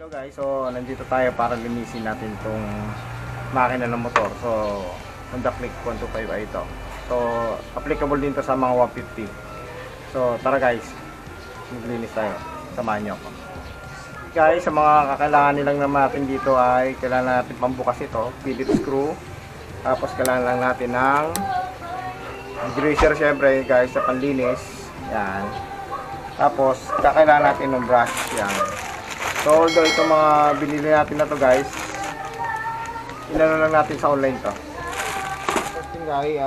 Hello guys, so nandito tayo para linisin natin itong makina ng motor. So Honda Click 125i ito. So applicable din to sa mga 150. So tara guys, maglinis tayo. Samahan nyo ako. Guys, sa mga kakailangan nilang natin dito ay kailangan natin pambukas ito, Phillips screw. Tapos kailangan lang natin ng degreaser syempre guys sa panlinis. Yan. Tapos kakailangan natin ng brush. Yan. So although itong mga binili natin na to guys, inano lang natin sa online to. First thing guys,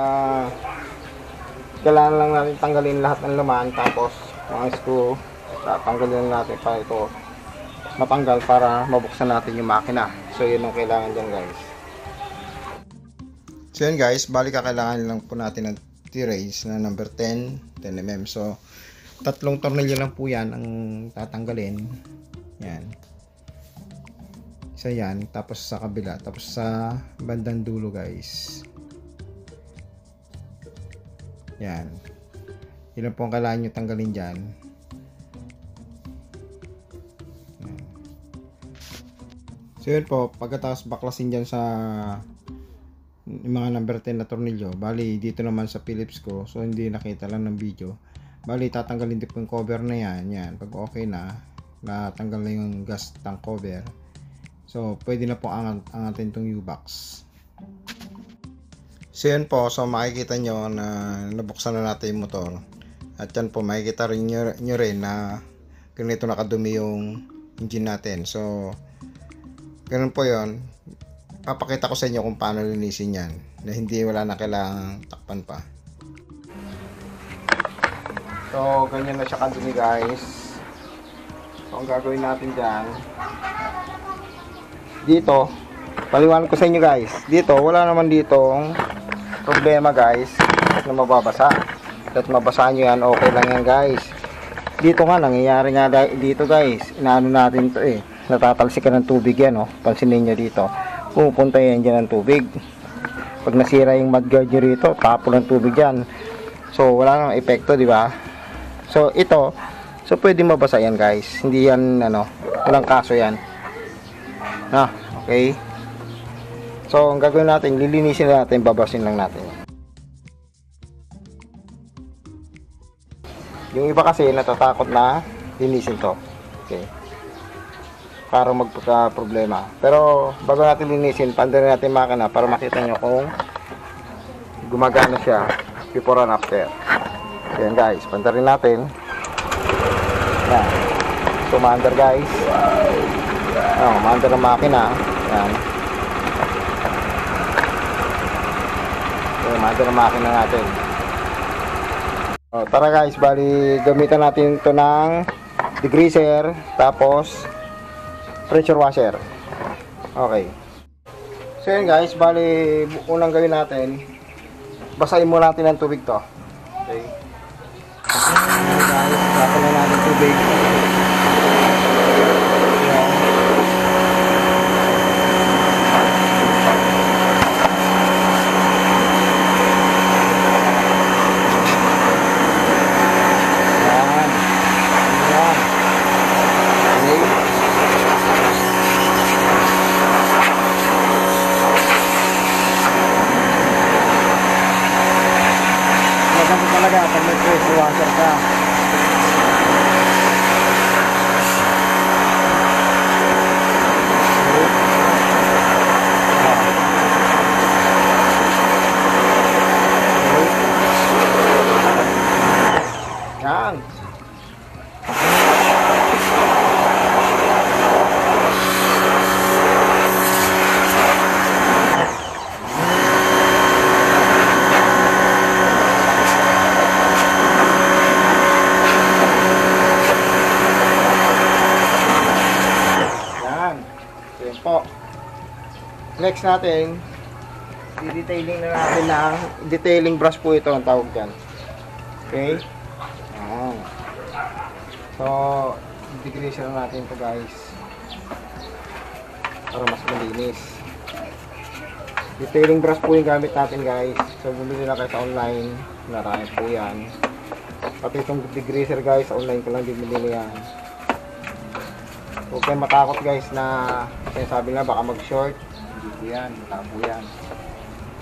kailangan lang natin tanggalin lahat ng laman. Tapos mga screw, tanggalin natin para ito matanggal para mabuksan natin yung makina. So yun ang kailangan dyan guys. So yun guys, bali kailangan lang po natin ng T-race na number 10 10mm. So tatlong tornilyo lang po yan ang tatanggalin. Yan. Isa yan, tapos sa kabila, tapos sa bandang dulo guys. Yan. Yun po ang kailangan nyo tanggalin dyan. Yan. So yun po, pagkatapos baklasin dyan sa yung mga number 10 na tornilyo, bali dito naman sa Phillips ko, so hindi nakita lang ng video, bali tatanggalin din po yung cover na yan. Yan, pag okay na natanggal na yung gas tank cover, so pwede na po angatin itong U-box. So yun po, so makikita nyo na nabuksan na natin yung motor, at yan po makikita rin nyo rin na ganito nakadumi yung engine natin. So ganun po yun, papakita ko sa inyo kung paano linisin yan na hindi wala na kailangang takpan pa. So ganyan na siya kadumi guys. So ang gagawin natin dyan, dito paliwanag ko sa inyo guys, dito wala naman ditong problema guys na mababasa. At mabasa nyo yan, okay lang yan guys. Dito nga nangyayari nga dito guys, inaano natin to natatalsikan ng tubig yan pansinin nyo dito, pupunta yan dyan ng tubig. Pag nasira yung mudguard nyo rito, tapo ng tubig dyan, so wala nang epekto, di ba? So ito, so pwede mabasa yan guys, hindi yan walang kaso yan. Okay. So ang gagawin natin, lilinisin natin, babasin lang natin. Yung iba kasi natatakot na linisin to. Okay. Para magpaka problema. Pero bago natin linisin, pandarin natin makina para makita nyo kung gumagana siya before and after. Ayan guys, pandarin natin. Yan. So maandar guys. Maandar ang makina. Yan. So maandar ang makina natin. Tara guys, bali gamitan natin ito ng degreaser, tapos pressure washer. Okay. So yun guys, bali unang gawin natin, basahin muna natin ng tubig to. Okay. Guys, basahin na natin tubig. Talaga pag may pressure washer ka. Yan. Po. Next natin, i-detailing na natin ng detailing brush po ito ang tawag dyan. Okay? So, i-degrease na natin ito guys para mas malinis. Detailing brush po yung gamit natin guys. So bumili na kayo sa online, marami po yan. Pati itong degreaser guys, sa online ko lang din binili yan. Huwag kayong matakot guys na sinasabi nga baka mag-short. Hindi po yan, wala po yan.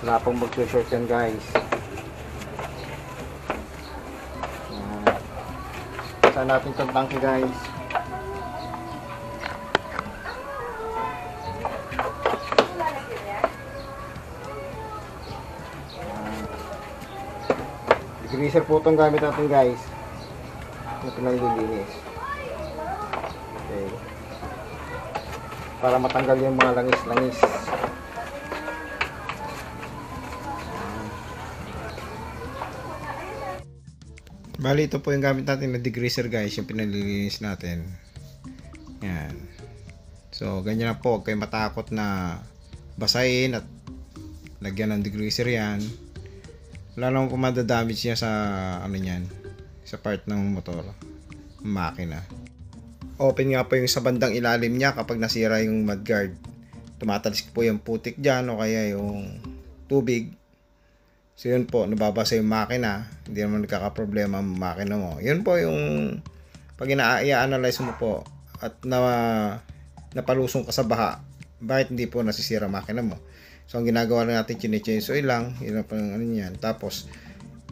Wala pong mag-short yan guys. Saan natin itong tangke guys. Degreaser po itong gamit natin guys. Ito lang lilinis. Okay. Para matanggal yung mga langis-langis. Bali, ito po yung gamit natin na degreaser guys, yung pinalilinis natin. Yan. So, ganyan na po. Huwag kayong matakot na basahin at lagyan ng degreaser yan. Wala naman po madadamage niya sa ano yan, sa part ng motor, makina. Open nga po yung sa bandang ilalim niya kapag nasira yung mudguard. Tumatalis po yung putik dyan o kaya yung tubig. So yun po, nababasa yung makina, hindi naman nagkakaproblema ang makina mo. Yun po yung pag i-analyze mo po at napalusong ka sa baha, bakit hindi po nasisira makina mo? So ang ginagawa na natin, chine-change oil lang, yun ang ano yan. Tapos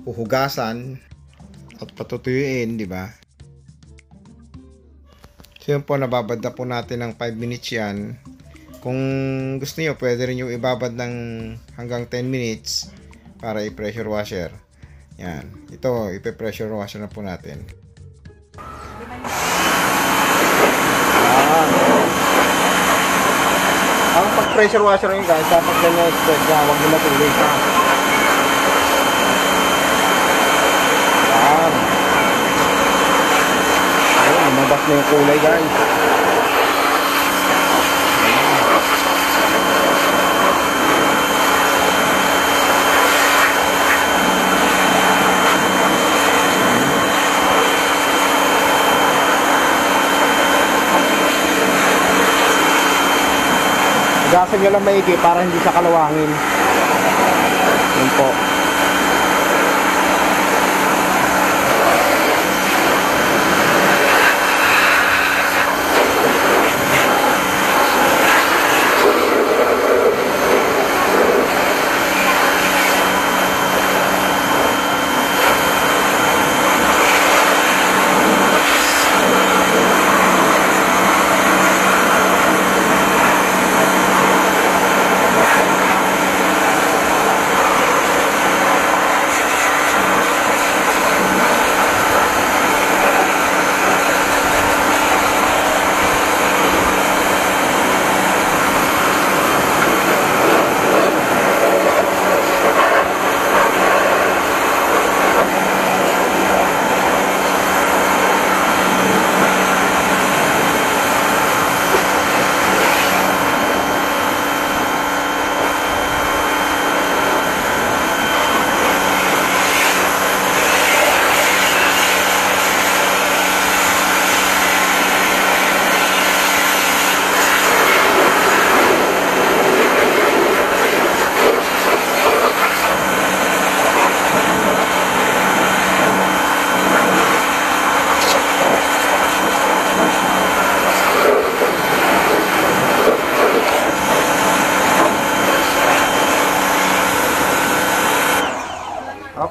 uhugasan at patutuyuin, di ba? So yun po, nababad na po natin ng 5 minutes yan. Kung gusto niyo, pwede rin yung ibabad ng hanggang 10 minutes para i-pressure washer. Yan. Ito, ipe-pressure washer na po natin. Ang pag-pressure washer nyo guys, dapat ganyan yung spread niya, huwag nyo matuloy pa. Yan. Ayun, lumabas na yung kulay guys. Gasan nyo lang maigi para hindi siya kalawangin. Yun po.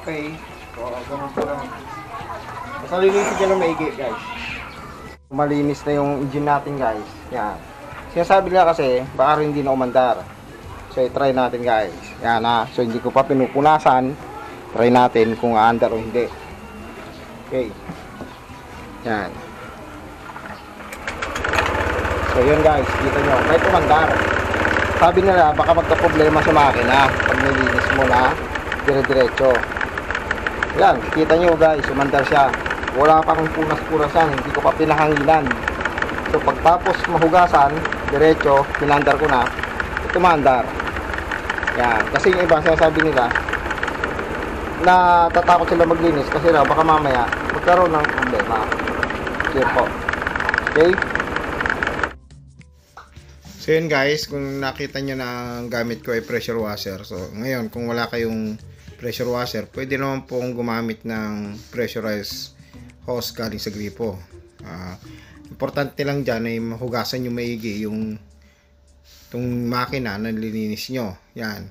Okay. So, ganun po lang. Basta linisin nyo lang maigi guys. Malinis na yung engine natin guys. Yan. Sinasabi nila kasi, baka rin hindi na umandar. So, i-try natin guys. Yan ha. So, hindi ko pa pinupunasan. Try natin kung aandar o hindi. Okay. Yan. So, yun guys. Kita nyo. Kahit umandar. Sabi nila, baka magka-problema sa makina pag nilinis mo na dire-diretso. Yan, kita nyo guys, umandar siya. Wala pa akong punas-purasan, hindi ko pa pinahanginan. So pagtapos mahugasan, diretso, pinandar ko na, ito maandar. Yan, kasi yung iba sinasabi nila na tatakot sila maglinis kasi na baka mamaya magkaroon ng problema. Sure po. Okay? So yun guys, kung nakita nyo na ang gamit ko ay pressure washer. So ngayon, kung wala kayong pressure washer, pwede naman pong gumamit ng pressurized hose galing sa gripo. Importante lang dyan ay mahugasan nyo maigi yung itong makina na lininis nyo. Yan.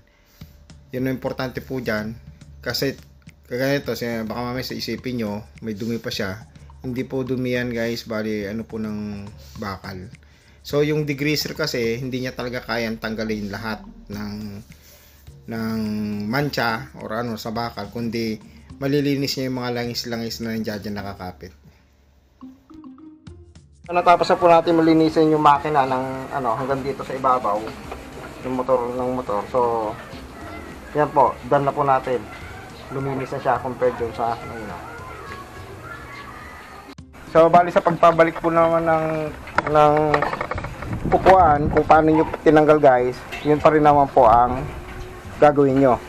Yun ang importante po dyan. Kasi kagaya ito, baka mamaya sa isipin nyo, may dumi pa siya. Hindi po dumi yan guys, bali ano po ng bakal. So yung degreaser kasi, hindi niya talaga kayang tanggalin lahat ng mancha or ano sa bakal, kundi malilinis niya yung mga langis-langis na nandiyan dyan nakakapit. Natapos na po natin malinisin yung makina ng ano hanggang dito sa ibabaw yung motor. So yan po, done na po natin. Luminis na siya compared dun sa ano. So bali sa pagpabalik po naman ng pupuan kung paano nyo tinanggal guys, yun pa rin naman po ang gagawin nyo.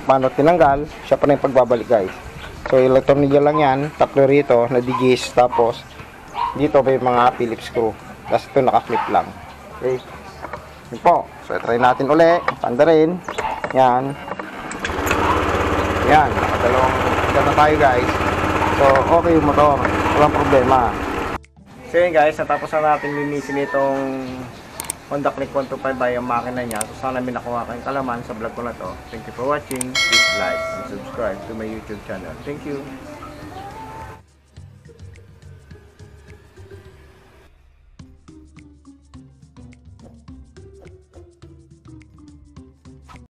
Paano tinanggal, siya pa rin yung pagbabalik guys. So electronic lang yan, tatlo rito na digis, tapos dito may mga Phillips screw. Tapos ito naka-flip lang. Okay. Yun po. So try natin uli. Panda rin. Yan. Yan. Dalawang na tayo guys. So okay yung motor. Walang problema. So yun guys, natapos na natin linisin itong Honda Click 125 by ang makina niya. So sana may nakuha kayong kalaman sa vlog ko na to. Thank you for watching. Please like and subscribe to my YouTube channel. Thank you.